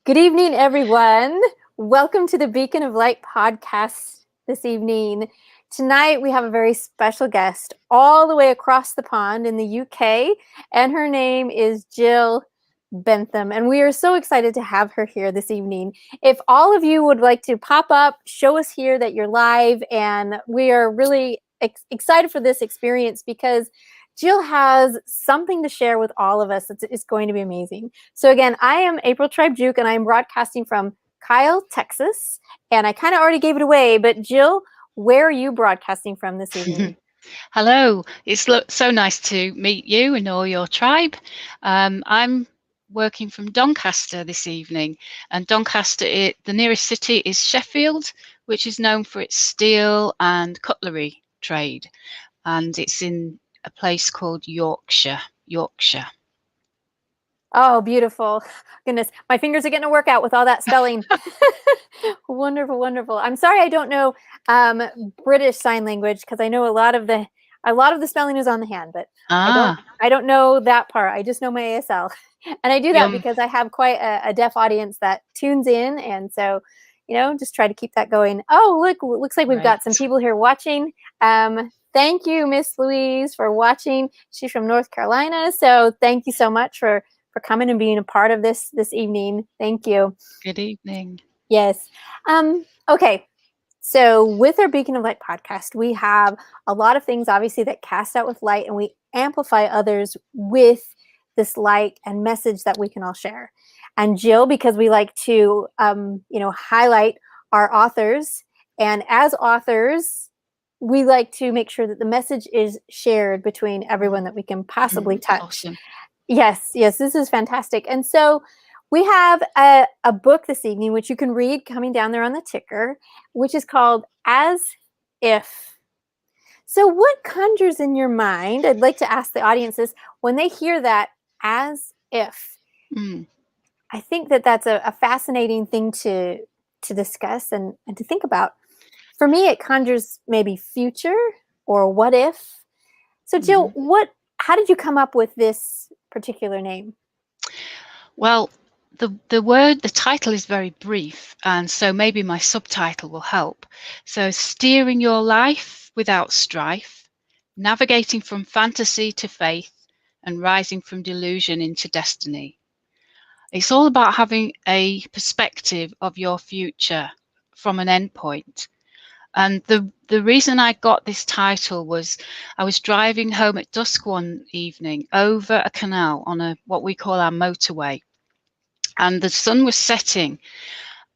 Good evening, everyone. Welcome to the Beacon of Light podcast this evening. Tonight, we have a very special guest all the way across the pond in the UK, and her name is Gill Bentham, and we are so excited to have her here this evening. If all of you would like to pop up, show us here that you're live, and we are really excited for this experience because Gill has something to share with all of us. It's going to be amazing. So again, I am April Tribe Juke, and I'm broadcasting from Kyle, Texas. And I kind of already gave it away, but Gill, where are you broadcasting from this evening? Hello, it's so nice to meet you and all your tribe. I'm working from Doncaster this evening, and Doncaster, the nearest city is Sheffield, which is known for its steel and cutlery trade, and it's in a place called Yorkshire. Oh, beautiful. Goodness, my fingers are getting a workout with all that spelling. Wonderful, wonderful. I'm sorry I don't know British Sign Language because I know a lot of the spelling is on the hand, but I don't know that part. I just know my ASL. And I do that because I have quite a deaf audience that tunes in, and so just try to keep that going. Oh, look, looks like we've got some people here watching. Thank you, Miss Louise, for watching. She's from North Carolina, so thank you so much for coming and being a part of this evening. Thank you. Good evening. Yes. Okay. So with our Beacon of Light podcast, we have a lot of things, obviously, that cast out with light, and we amplify others with this light and message that we can all share. And Gill, because we like to, highlight our authors, and as authors, we like to make sure that the message is shared between everyone that we can possibly touch. Awesome. Yes, this is fantastic. And so we have a book this evening, which you can read coming down there on the ticker, which is called As If. So what conjures in your mind? I'd like to ask the audiences, when they hear that, as if, I think that that's a fascinating thing to discuss and to think about. For me, it conjures maybe future or what if. So Gill, how did you come up with this particular name? Well, the title is very brief, and so maybe my subtitle will help. So, steering your life without strife, navigating from fantasy to faith, and rising from delusion into destiny. It's all about having a perspective of your future from an endpoint. And the reason I got this title was I was driving home at dusk one evening over a canal on what we call our motorway. And the sun was setting,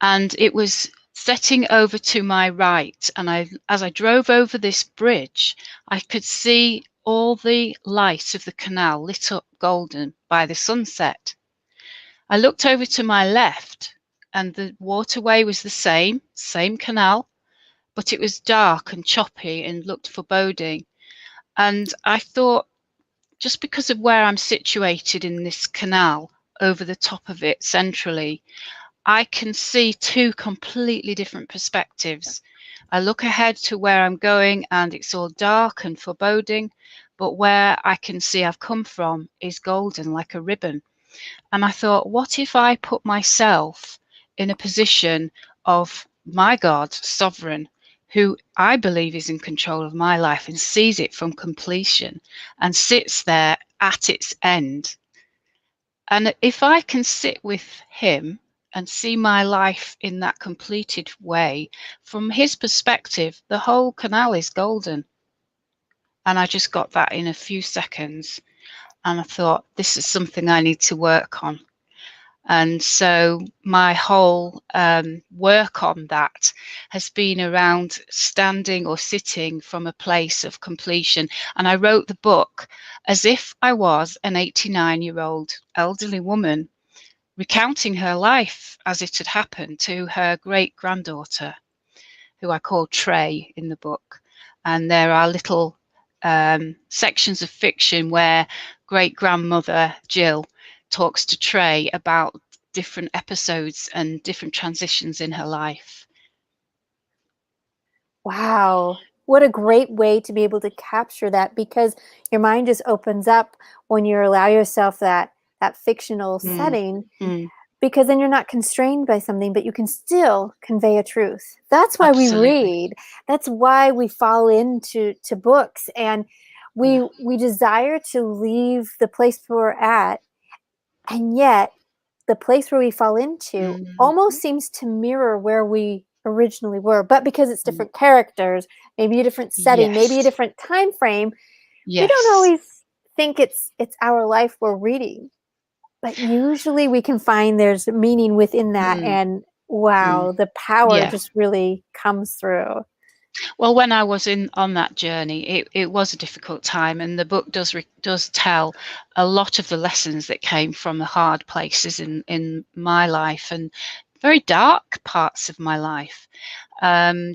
and it was setting over to my right. And as I drove over this bridge, I could see all the light of the canal lit up golden by the sunset. I looked over to my left, and the waterway was the same canal, but it was dark and choppy and looked foreboding. And I thought, just because of where I'm situated in this canal, over the top of it centrally, I can see two completely different perspectives. I look ahead to where I'm going and it's all dark and foreboding, but where I can see I've come from is golden like a ribbon. And I thought, what if I put myself in a position of my God, sovereign, who I believe is in control of my life and sees it from completion and sits there at its end. And if I can sit with him and see my life in that completed way, from his perspective, the whole canal is golden. And I just got that in a few seconds. And I thought, this is something I need to work on. And so my whole work on that has been around standing or sitting from a place of completion. And I wrote the book as if I was an 89-year-old elderly woman recounting her life as it had happened to her great-granddaughter, who I call Trey in the book. And there are little sections of fiction where great-grandmother Gill talks to Trey about different episodes and different transitions in her life. Wow. What a great way to be able to capture that, because your mind just opens up when you allow yourself that fictional setting. because then you're not constrained by something, but you can still convey a truth. That's why we Absolutely. read. That's why we fall into books, and Yeah. we desire to leave the place where we're at, and yet the place where we fall into Mhm. almost seems to mirror where we originally were. But because it's Mm. different characters, maybe a different setting, maybe a Yes. different time frame, we don't Yes. always think it's our life we're reading. But usually we can find there's meaning within that, Mm. and Mm. wow, the power Yeah. just really comes through. Well, when I was on that journey, it was a difficult time, and the book does tell a lot of the lessons that came from the hard places in my life and very dark parts of my life.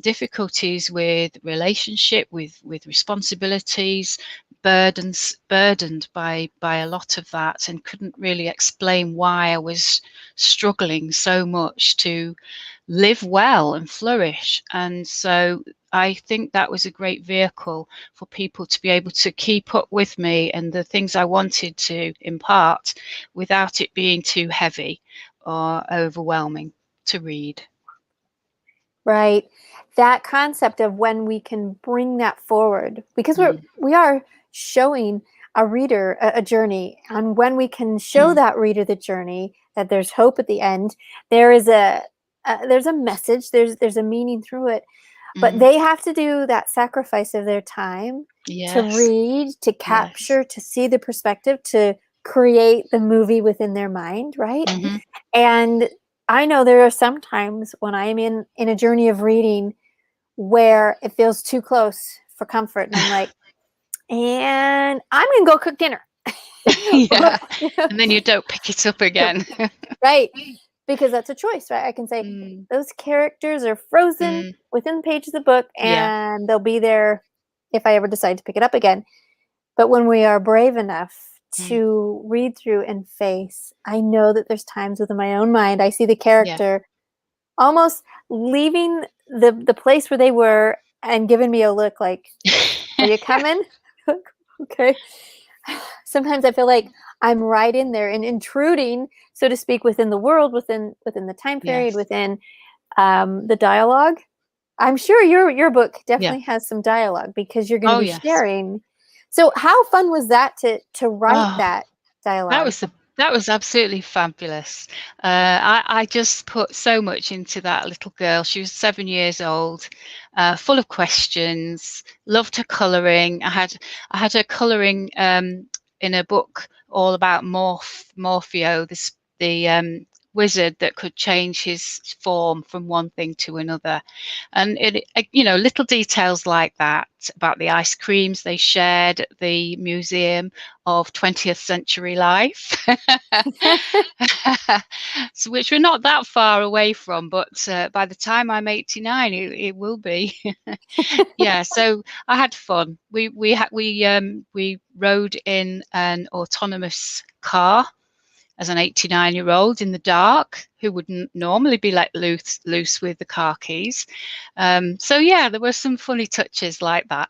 Difficulties with relationship, with responsibilities, burdened by a lot of that, and couldn't really explain why I was struggling so much to live well and flourish. And so I think that was a great vehicle for people to be able to keep up with me and the things I wanted to impart without it being too heavy or overwhelming to read. Right. That concept of when we can bring that forward, because Mm, we are showing a reader a journey, and when we can show mm, that reader the journey, that there's hope at the end, there is there's a message, there's a meaning through it. But mm. they have to do that sacrifice of their time to Yes, read, to yes. capture, to see the perspective, to create the movie within their mind, right? Hmm. And I know there are some times when I am in a journey of reading where it feels too close for comfort, and I'm like, and I'm gonna go cook dinner. Yeah, and then you don't pick it up again. Right, because that's a choice, right? I can say Mm, those characters are frozen mm, within the page of the book, yeah. and they'll be there if I ever decide to pick it up again. But when we are brave enough Mm, to read through and face, I know that there's times within my own mind I see the yeah. character almost leaving the place where they were and giving me a look like, "Are you coming?" Okay. Sometimes I feel like I'm right in there and intruding, so to speak, within the world, within the time period, Yes. within the dialogue. I'm sure your book Yeah. definitely has some dialogue because you're going to Oh, be yes. sharing. So how fun was that to write Oh, that dialogue? that was absolutely fabulous. I just put so much into that little girl. She was 7 years old, full of questions. Loved her colouring. I had her colouring in a book all about Morpheo, the wizard that could change his form from one thing to another, and little details like that about the ice creams they shared at the museum of 20th century life. So, which we're not that far away from, but by the time I'm 89, it will be. Yeah, so I had fun. We rode in an autonomous car as an 89-year-old in the dark who wouldn't normally be let loose with the car keys. So yeah, there were some funny touches like that.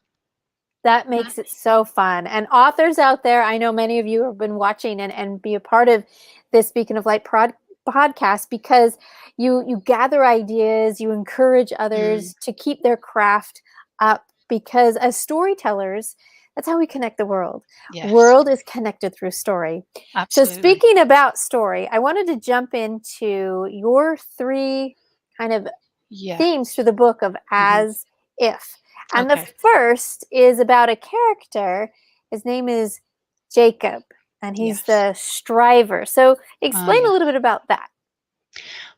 That makes it so fun. And authors out there, I know many of you have been watching and be a part of this Beacon of Light podcast because you gather ideas, you encourage Mm, others to keep their craft up, because as storytellers, that's how we connect the world. yes, World is connected through story. So absolutely. speaking about story, I wanted to jump into your three kind of Yeah. themes through the book of Hmm. as if. And the Okay. first is about a character. His name is Jacob, and he's Yes. the striver. So Ah, explain a yeah. little bit about that.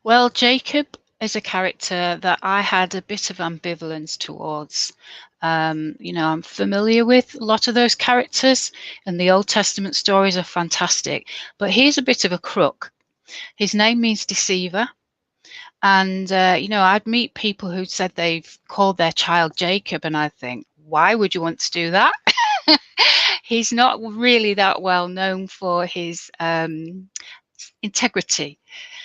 Well, Jacob is a character that I had a bit of ambivalence towards. I'm familiar with a lot of those characters, and the Old Testament stories are fantastic. But he's a bit of a crook. His name means deceiver. And, I'd meet people who said they've called their child Jacob, and I think, why would you want to do that? He's not really that well known for his integrity.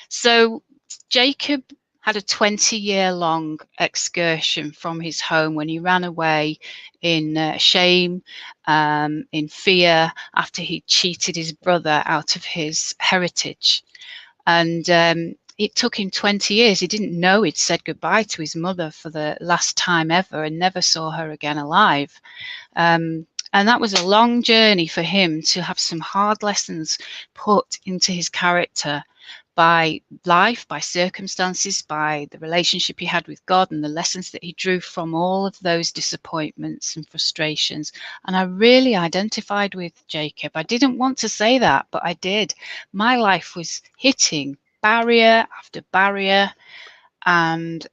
So Jacob had a 20-year-long excursion from his home when he ran away in shame, in fear, after he cheated his brother out of his heritage. And it took him 20 years. He didn't know he'd said goodbye to his mother for the last time ever and never saw her again alive. And that was a long journey for him to have some hard lessons put into his character by life, by circumstances, by the relationship he had with God, and the lessons that he drew from all of those disappointments and frustrations. And I really identified with Jacob. I didn't want to say that, but I did. My life was hitting barrier after barrier, and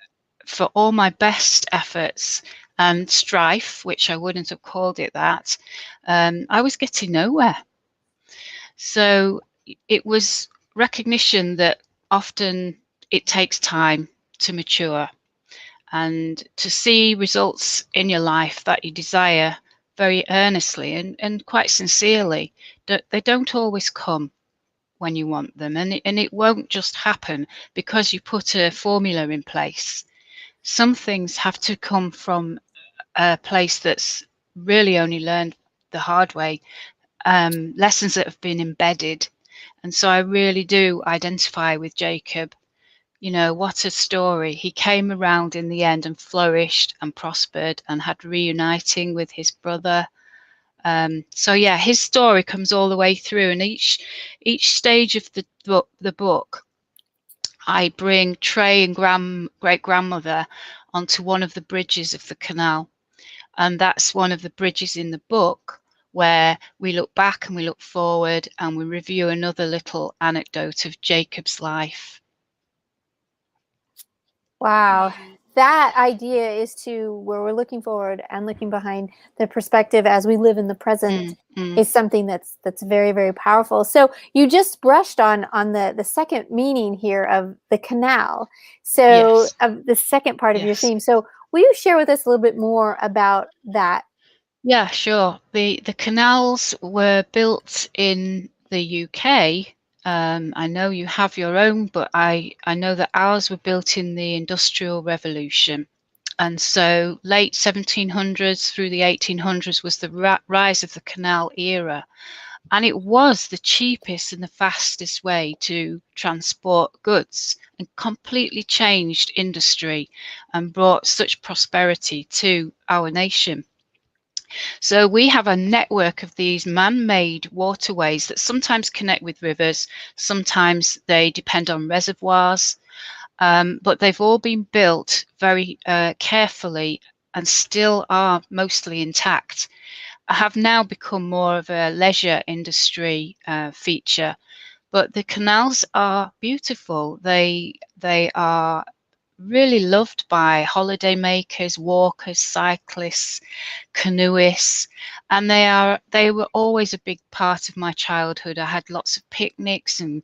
for all my best efforts and strife, which I wouldn't have called it that, I was getting nowhere. So it was recognition that often it takes time to mature and to see results in your life that you desire very earnestly and quite sincerely. They don't always come when you want them, and it won't just happen because you put a formula in place. Some things have to come from a place that's really only learned the hard way, lessons that have been embedded. And so I really do identify with Jacob. You know, what a story. He came around in the end and flourished and prospered and had reuniting with his brother. So yeah, his story comes all the way through, and each stage of the book, I bring Trey and great grandmother onto one of the bridges of the canal, and that's one of the bridges in the book where we look back and we look forward and we review another little anecdote of Jacob's life. Wow. That idea is to where we're looking forward and looking behind the perspective as we live in the present is something that's very, very powerful. So you just brushed on the second meaning here of the canal. So Yes. of the second part of your Yes. theme. So will you share with us a little bit more about that? Yeah, sure. The canals were built in the UK. I know you have your own, but I know that ours were built in the Industrial Revolution. And so late 1700s through the 1800s was the rise of the canal era. And it was the cheapest and the fastest way to transport goods, and completely changed industry and brought such prosperity to our nation. So we have a network of these man-made waterways that sometimes connect with rivers, sometimes they depend on reservoirs, but they've all been built very carefully and still are mostly intact. Have now become more of a leisure industry feature, but the canals are beautiful. They are really loved by holiday makers, walkers, cyclists, canoeists, and they were always a big part of my childhood. I had lots of picnics and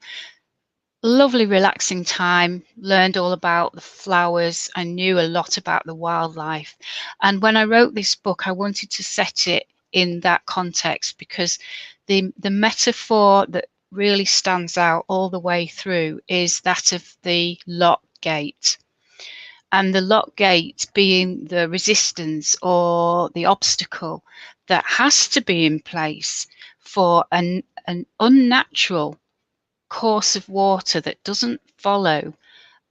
lovely relaxing time, learned all about the flowers. I knew a lot about the wildlife. And when I wrote this book, I wanted to set it in that context because the metaphor that really stands out all the way through is that of the lock gate. And the lock gate being the resistance or the obstacle that has to be in place for an unnatural course of water that doesn't follow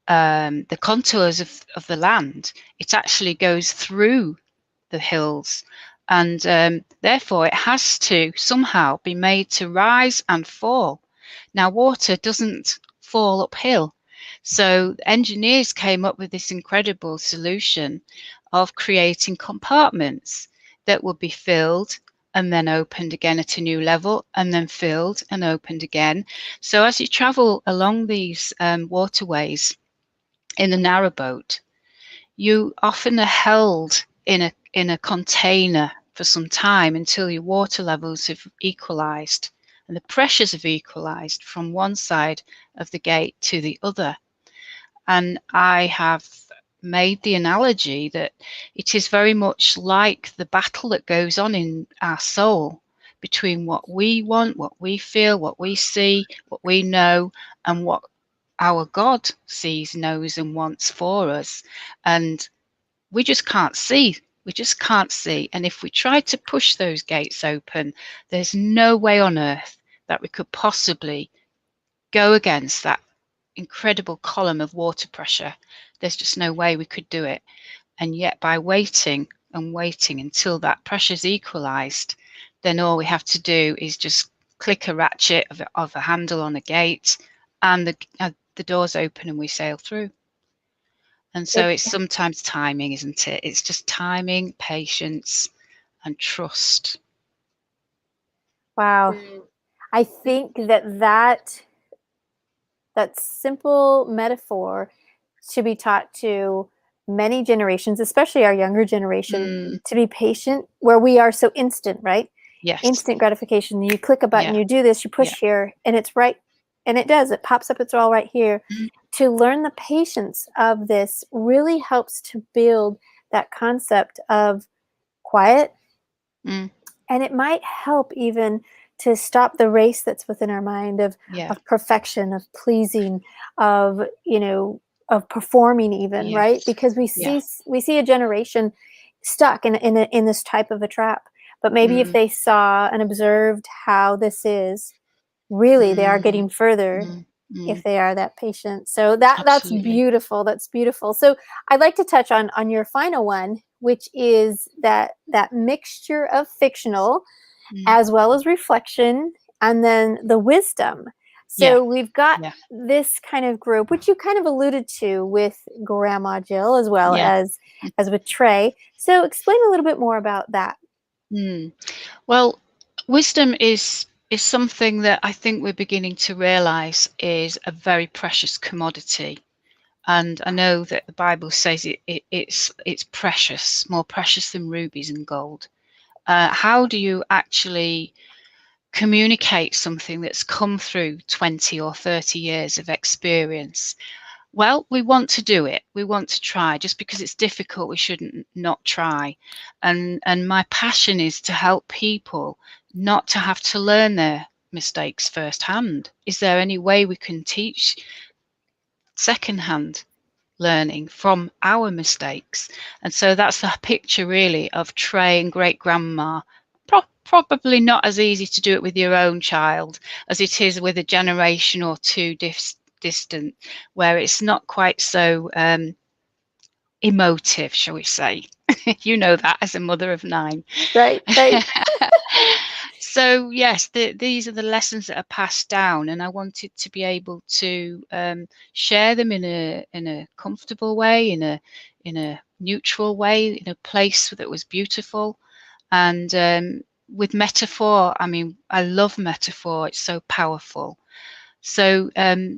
the contours of the land. It actually goes through the hills, and therefore it has to somehow be made to rise and fall. Now, water doesn't fall uphill. So engineers came up with this incredible solution of creating compartments that would be filled and then opened again at a new level, and then filled and opened again. So as you travel along these waterways in a narrowboat, you often are held in a container for some time until your water levels have equalized and the pressures have equalized from one side of the gate to the other. And I have made the analogy that it is very much like the battle that goes on in our soul between what we want, what we feel, what we see, what we know, and what our God sees, knows, and wants for us. And we just can't see. We just can't see. And if we try to push those gates open, there's no way on earth that we could possibly go against that incredible column of water pressure. There's just no way we could do it. And yet by waiting and waiting until that pressure's equalized, then all we have to do is just click a ratchet of a handle on a gate, and the doors open and we sail through. And so it's sometimes timing, isn't it? It's just timing, patience, and trust. Wow. I think that simple metaphor should be taught to many generations, especially our younger generation, to be patient, where we are so instant, right? Yes. Instant gratification. You click a button, you do this, you push here, and it's right. And it does. It pops up. It's all right here. To learn the patience of this really helps to build that concept of quiet. And it might help even to stop the race that's within our mind of perfection, of pleasing, of, of performing even, right? Because we see a generation stuck in this type of a trap. But maybe if they saw and observed how this is, really they are getting further if they are that patient. So that's beautiful. That's beautiful. So I'd like to touch on your final one, which is that mixture of fictional as well as reflection, and then the wisdom. So we've got this kind of group, which you kind of alluded to with Grandma Gill as well as with Trey. So explain a little bit more about that. Well, wisdom is something that I think we're beginning to realize is a very precious commodity. And I know that the Bible says it's precious, more precious than rubies and gold. How do you actually communicate something that's come through 20 or 30 years of experience? Well, we want to do it. We want to try. Just because it's difficult, we shouldn't not try. And my passion is to help people not to have to learn their mistakes firsthand. Is there any way we can teach secondhand learning from our mistakes? And so that's the picture really of Trey and great grandma. Probably not as easy to do it with your own child as it is with a generation or two distant, where it's not quite so emotive, shall we say. You know that as a mother of 9. Right. So yes, these are the lessons that are passed down, and I wanted to be able to share them in a comfortable way, in a neutral way, in a place that was beautiful, and with metaphor. I mean, I love metaphor. It's so powerful. So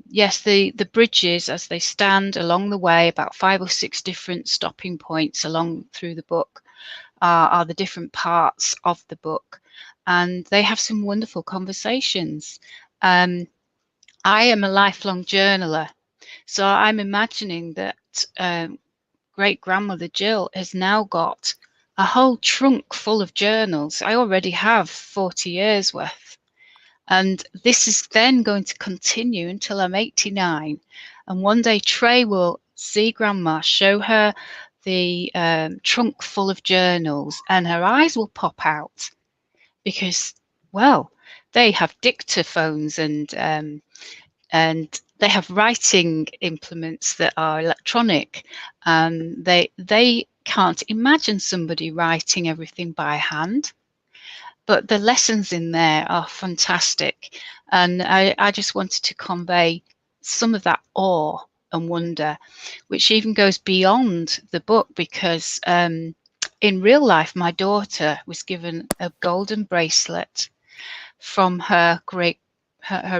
yes, the bridges as they stand along the way, about 5 or 6 different stopping points along through the book, are the different parts of the book, and they have some wonderful conversations. I am a lifelong journaler, so I'm imagining that great grandmother Gill has now got a whole trunk full of journals. I already have 40 years worth. And this is then going to continue until I'm 89. And one day Trey will see Grandma, show her the trunk full of journals, and her eyes will pop out because, well, they have dictaphones and they have writing implements that are electronic. They can't imagine somebody writing everything by hand. But the lessons in there are fantastic. And I just wanted to convey some of that awe and wonder, which even goes beyond the book, because in real life, my daughter was given a golden bracelet from her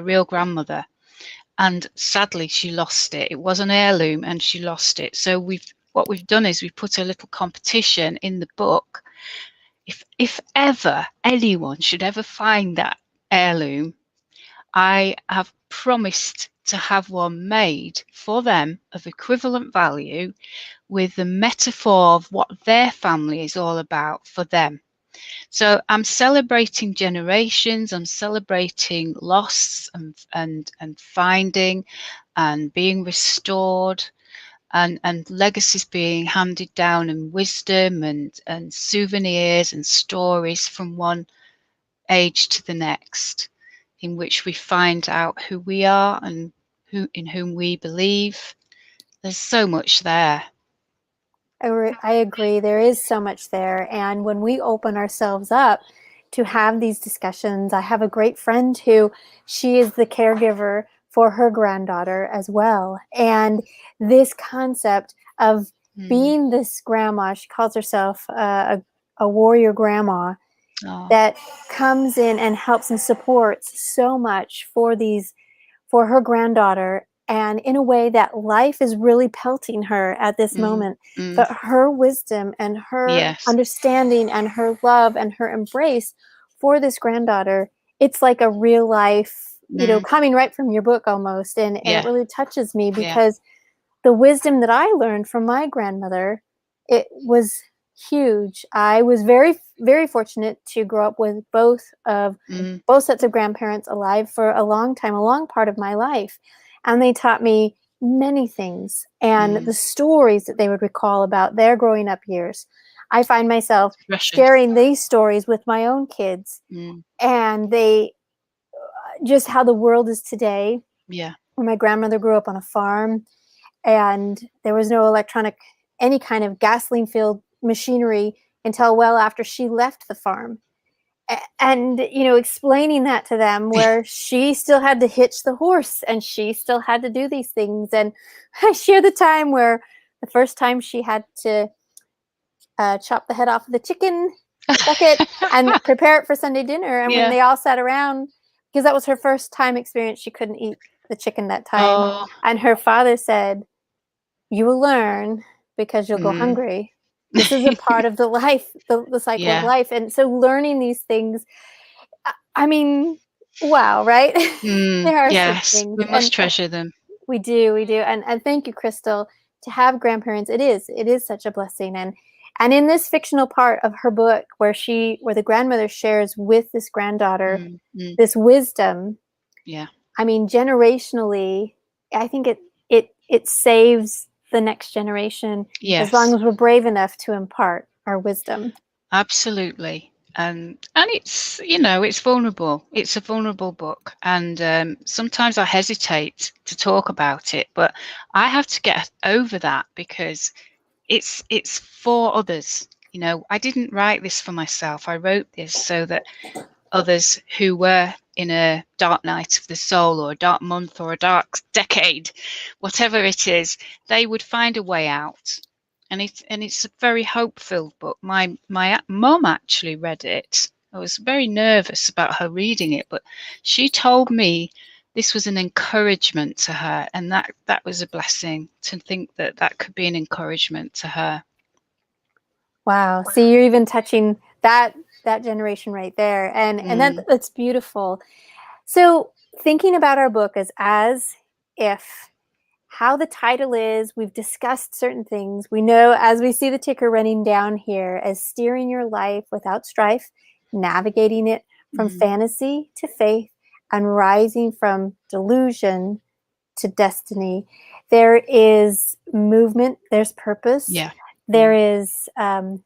real grandmother. And sadly, she lost it. It was an heirloom and she lost it. So what we've done is we've put a little competition in the book. If ever anyone should ever find that heirloom, I have promised to have one made for them of equivalent value with the metaphor of what their family is all about for them. So I'm celebrating generations, I'm celebrating loss and finding and being restored, and legacies being handed down, and wisdom and souvenirs and stories from one age to the next, in which we find out who we are and in whom we believe. There's so much there. I agree. There is so much there. And when we open ourselves up to have these discussions, I have a great friend who she is the caregiver for her granddaughter as well. And this concept of being this grandma, she calls herself a warrior grandma, that comes in and helps and supports so much for her granddaughter, and in a way that life is really pelting her at this moment. But her wisdom and her understanding and her love and her embrace for this granddaughter, it's like a real life, coming right from your book almost. And it really touches me because the wisdom that I learned from my grandmother, it was huge. I was very, very fortunate to grow up with both sets of grandparents alive for a long time, a long part of my life. And they taught me many things. And the stories that they would recall about their growing up years, I find myself sharing these stories with my own kids. And they just how the world is today. Yeah. When my grandmother grew up on a farm, and there was no any kind of gasoline-filled machinery until well after she left the farm. And, explaining that to them, where she still had to hitch the horse and she still had to do these things. And I share the time where the first time she had to chop the head off of the chicken, bucket, and prepare it for Sunday dinner. And when they all sat around, because that was her first time experience, she couldn't eat the chicken that time. And her father said, "You will learn because you'll go hungry. This is a part of the life, the cycle of life." And so learning these things, I mean, wow, right? There are some things. We must treasure them. We do. And thank you, Crystal, to have grandparents. It is such a blessing. And in this fictional part of her book where the grandmother shares with this granddaughter this wisdom, I mean, generationally, I think it saves the next generation as long as we're brave enough to impart our wisdom. Absolutely. And it's it's vulnerable. It's a vulnerable book, and sometimes I hesitate to talk about it, but I have to get over that because it's for others. I didn't write this for myself. I wrote this so that others who were in a dark night of the soul, or a dark month, or a dark decade, whatever it is, they would find a way out. And it's a very hope-filled book. My mum actually read it. I was very nervous about her reading it, but she told me this was an encouragement to her, and that was a blessing to think that could be an encouragement to her. Wow. See, you're even touching that generation right there. And that's beautiful. So thinking about our book as if, how the title is, we've discussed certain things. We know, as we see the ticker running down here, as steering your life without strife, navigating it from fantasy to faith, and rising from delusion to destiny. There is movement, there's purpose. There is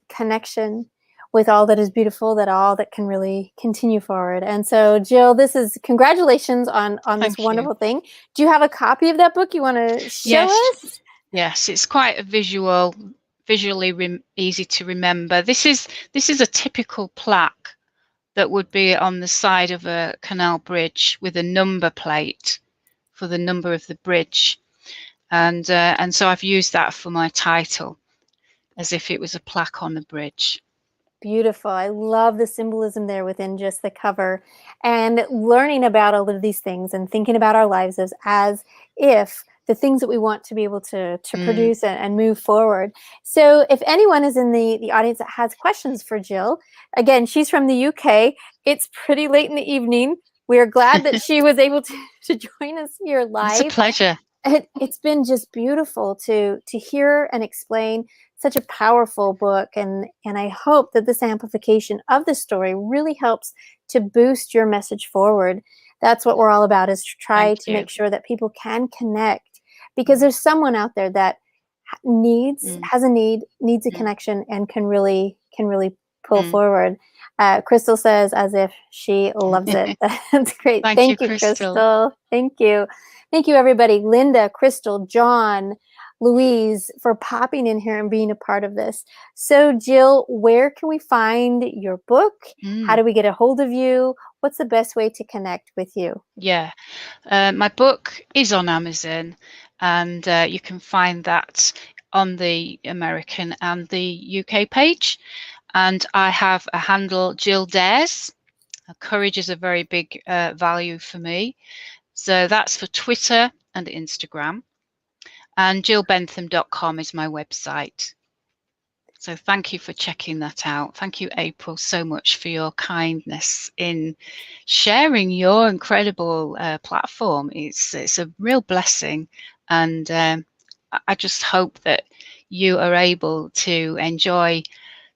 connection with all that is beautiful, all that can really continue forward. And so, Gill, congratulations on this wonderful thing. Do you have a copy of that book you want to show us? Yes, it's quite a visually easy to remember. This is a typical plaque that would be on the side of a canal bridge with a number plate for the number of the bridge. And so I've used that for my title, as if it was a plaque on the bridge. Beautiful. I love the symbolism there within just the cover, and learning about all of these things and thinking about our lives as if the things that we want to be able to produce and move forward. So if anyone is in the audience that has questions for Gill, again, she's from the UK. It's pretty late in the evening. We are glad that she was able to join us here live. It's a pleasure. It's been just beautiful to hear and explain such a powerful book, and I hope that this amplification of the story really helps to boost your message forward. That's what we're all about, is to try to make sure that people can connect, because there's someone out there that has a need, needs a connection, and can really pull forward. Crystal says as if she loves it. That's great. Thank you, Crystal. Thank you. Thank you, everybody. Linda, Crystal, John, Louise, for popping in here and being a part of this. So, Jill, where can we find your book? How do we get a hold of you? What's the best way to connect with you? Yeah, my book is on Amazon, and you can find that on the American and the UK page. And I have a handle, Jill Dares. Courage is a very big value for me. So that's for Twitter and Instagram. And gillbentham.com is my website. So thank you for checking that out. Thank you, April, so much for your kindness in sharing your incredible platform. It's a real blessing, and I just hope that you are able to enjoy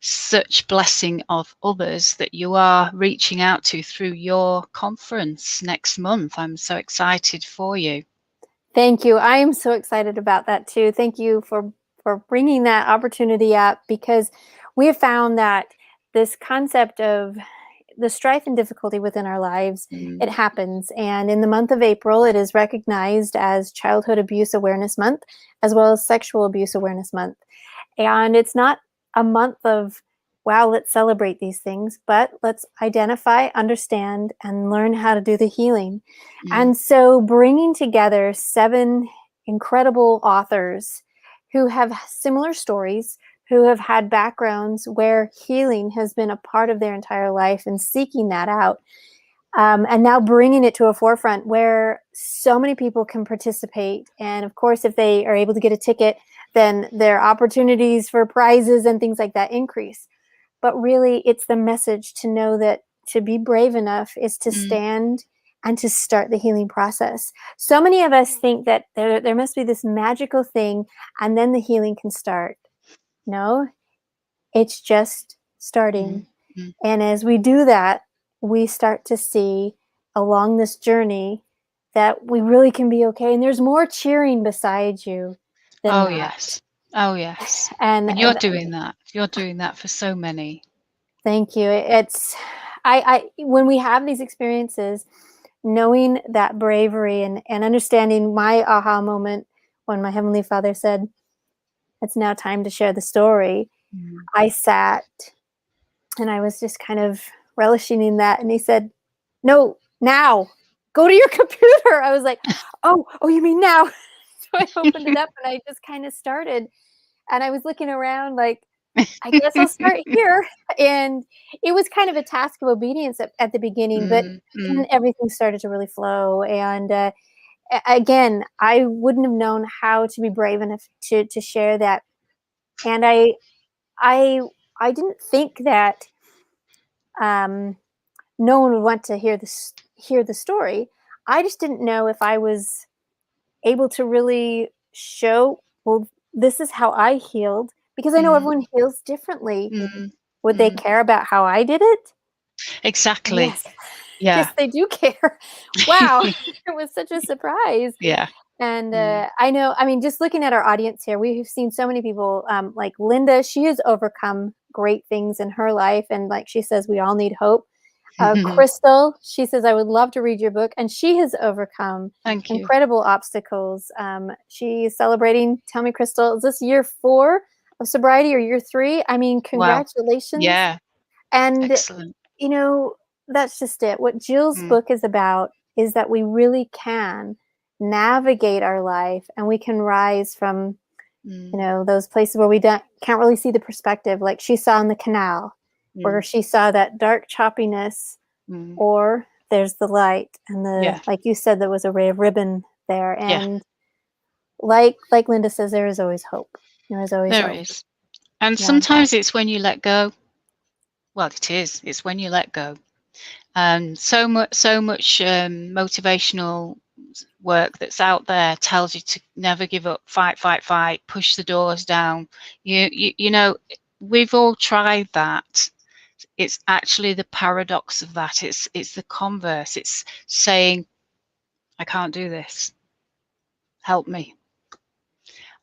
such blessing of others that you are reaching out to through your conference next month. I'm so excited for you. Thank you. I am so excited about that too. Thank you for bringing that opportunity up, because we have found that this concept of the strife and difficulty within our lives, it happens. And in the month of April, it is recognized as Childhood Abuse Awareness Month, as well as Sexual Abuse Awareness Month. And it's not a month of, wow, let's celebrate these things, but let's identify, understand, and learn how to do the healing. And so bringing together 7 incredible authors who have similar stories, who have had backgrounds where healing has been a part of their entire life and seeking that out. And now bringing it to a forefront where so many people can participate. And of course, if they are able to get a ticket, then their opportunities for prizes and things like that increase. But really, it's the message to know that to be brave enough is to stand and to start the healing process. So many of us think that there must be this magical thing and then the healing can start. No, it's just starting. And as we do that, we start to see along this journey that we really can be okay. And there's more cheering beside you than not. Yes. Oh, yes. And you're doing that. You're doing that for so many. Thank you. It's, when we have these experiences, knowing that bravery and understanding my aha moment when my Heavenly Father said, it's now time to share the story. I sat and I was just kind of relishing in that. And he said, no, now go to your computer. I was like, oh, you mean now? So I opened it up and I just kind of started, and I was looking around like, I guess I'll start here. And it was kind of a task of obedience at the beginning, but then everything started to really flow. And again, I wouldn't have known how to be brave enough to share that. And I didn't think that no one would want to hear the story. I just didn't know if I was able to really show, well, this is how I healed, because I know everyone heals differently. Would they care about how I did it? Exactly. Yes. Yeah. Yes, they do care. Wow. It was such a surprise. Yeah. And I know, I mean, just looking at our audience here, we've seen so many people, like Linda, she has overcome great things in her life. And like she says, we all need hope. Crystal, she says, I would love to read your book. And she has overcome incredible obstacles. She is celebrating, tell me, Crystal, is this year 4 of sobriety or year 3? I mean, congratulations. Wow. Yeah. And, excellent. You know, that's just it. What Jill's book is about is that we really can navigate our life, and we can rise from, you know, those places where we can't really see the perspective, like she saw in the canal, where she saw that dark choppiness, or there's the light, and like you said, there was a ray of ribbon there. And like Linda says, there is always hope. There is always hope. There is. And sometimes it's when you let go. Well, it is. It's when you let go. So much motivational work that's out there tells you to never give up, fight, push the doors down. You know, we've all tried that. It's actually the paradox of that. It's the converse. It's saying, I can't do this. Help me.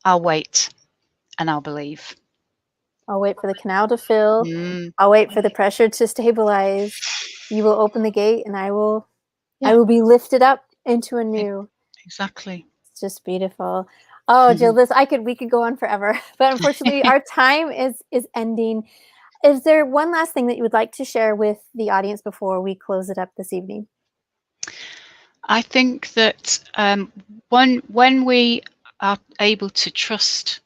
I'll wait and I'll believe. I'll wait for the canal to fill. I'll wait for the pressure to stabilize. You will open the gate and I will be lifted up into a new. Exactly. It's just beautiful. Oh, Jill, we could go on forever, but unfortunately our time is ending. Is there one last thing that you would like to share with the audience before we close it up this evening? I think that when we are able to trust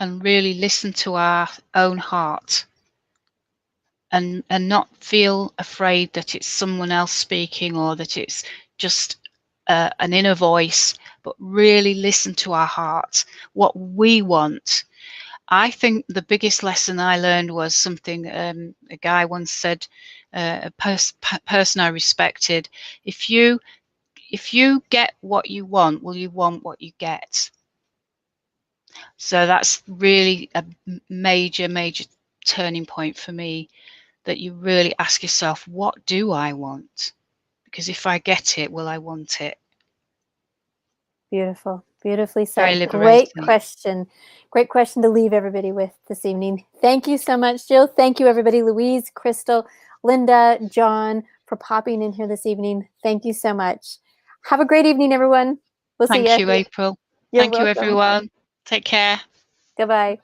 and really listen to our own heart, and not feel afraid that it's someone else speaking or that it's just an inner voice, but really listen to our heart, what we want. I think the biggest lesson I learned was something a guy once said, a person I respected: if you get what you want, will you want what you get? So that's really a major turning point for me, that you really ask yourself, what do I want? Because if I get it, will I want it? Beautiful. Beautifully Very said. Great liberating. question. Great question to leave everybody with this evening. Thank you so much, Jill. Thank you, everybody. Louise, Crystal, Linda, John, for popping in here this evening. Thank you so much. Have a great evening, everyone. We'll see Thank you. you, April. You're Thank you, welcome. everyone. Take care. Goodbye.